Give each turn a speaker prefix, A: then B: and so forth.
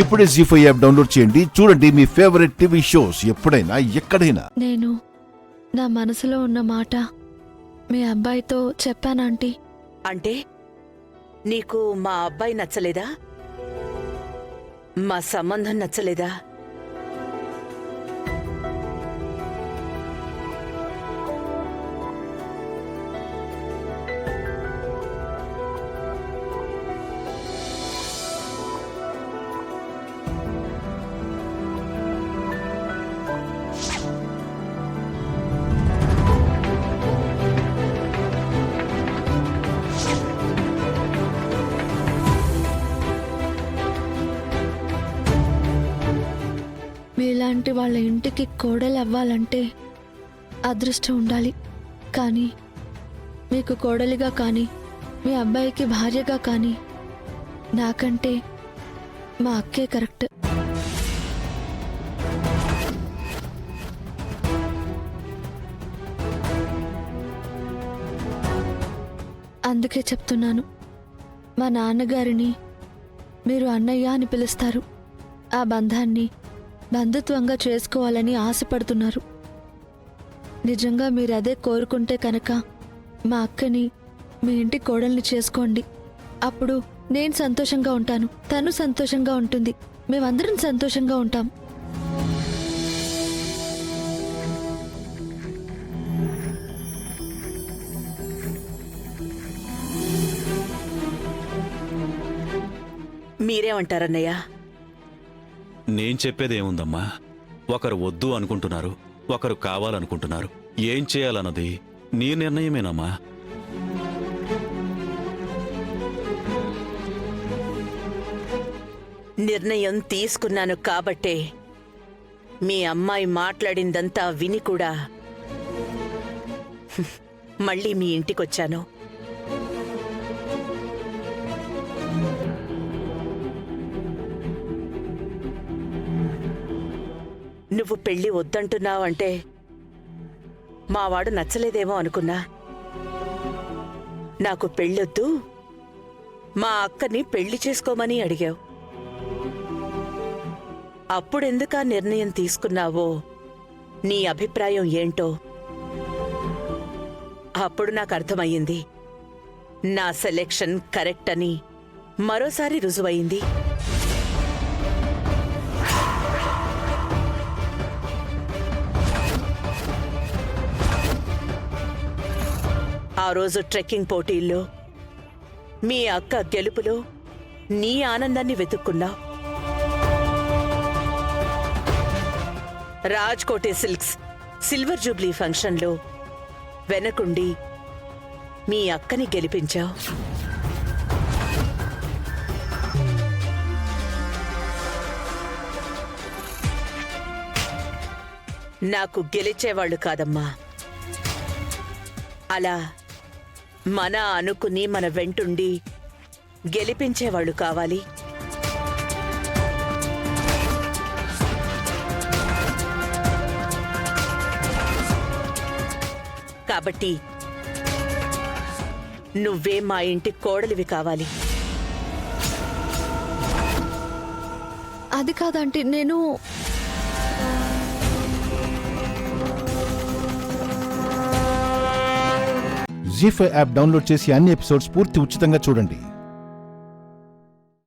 A: ఇప్పుడే జీ5 app download చేయండి. చూడండి మీ ఫేవరెట్ టీవీ షోస్ ఎప్పుడైనా ఎక్కడైనా.
B: నేను నా మనసులో ఉన్న మాట మీ అబ్బాయితో చెప్పానంటీ.
C: అంటే నీకు మా అబ్బాయి నచ్చలేదా? మా సంబంధం నచ్చలేదా?
B: మీలాంటి వాళ్ళ ఇంటికి కోడలు అవ్వాలంటే అదృష్టం ఉండాలి. కానీ మీకు కోడలిగా కానీ మీ అబ్బాయికి భార్యగా కానీ నాకంటే మా అక్కే కరెక్ట్. అందుకే చెప్తున్నాను, మా నాన్నగారిని మీరు అన్నయ్య అని పిలుస్తారు. ఆ బంధాన్ని బంధుత్వంగా చేసుకోవాలని ఆశపడుతున్నారు. నిజంగా మీరు అదే కోరుకుంటే కనుక మా అక్కని మీ ఇంటి కోడల్ని చేసుకోండి. అప్పుడు నేను సంతోషంగా ఉంటాను, తను సంతోషంగా ఉంటుంది, మేమందరం సంతోషంగా ఉంటాం.
C: మీరేమంటారన్నయ్య?
D: నేను చెప్పేదేముందమ్మా, ఒకరు వద్దు అనుకుంటున్నారు, ఒకరు కావాలనుకుంటున్నారు. ఏం చేయాలన్నది నీ నిర్ణయమేనమ్మా.
C: నిర్ణయం తీసుకున్నాను కాబట్టే మీ అమ్మాయి మాట్లాడిందంతా విని కూడా మళ్ళీ మీ ఇంటికొచ్చాను. నువ్వు పెళ్లి వద్దంటున్నావంటే మావాడు నచ్చలేదేమో అనుకున్నా. నాకు పెళ్ళొద్దు, మా అక్కని పెళ్లి చేసుకోమని అడిగావు. అప్పుడెందుకా నిర్ణయం తీసుకున్నావో, నీ అభిప్రాయం ఏంటో అప్పుడు నాకు అర్థమయ్యింది. నా సెలెక్షన్ కరెక్ట్ అని మరోసారి రుజువయింది. ఆ రోజు ట్రెక్కింగ్ పోటీల్లో మీ అక్క గెలుపులో నీ ఆనందాన్ని వెతుక్కున్నావు. రాజ్కోటి సిల్క్స్ సిల్వర్ జూబ్లీ ఫంక్షన్లో వెనకుండి మీ అక్కని గెలిపించావు. నాకు గెలిచేవాళ్లు కాదమ్మా, అలా మన అనుకుని మన వెంటుండి గెలిపించేవాళ్లు కావాలి. కాబట్టి నువ్వే మా ఇంటి కోడలివి కావాలి.
B: అది కాదంటే నేను
A: జీ5 యాప్ డౌన్లోడ్ చేసి అన్ని ఎపిసోడ్స్ పూర్తి ఉచితంగా చూడండి.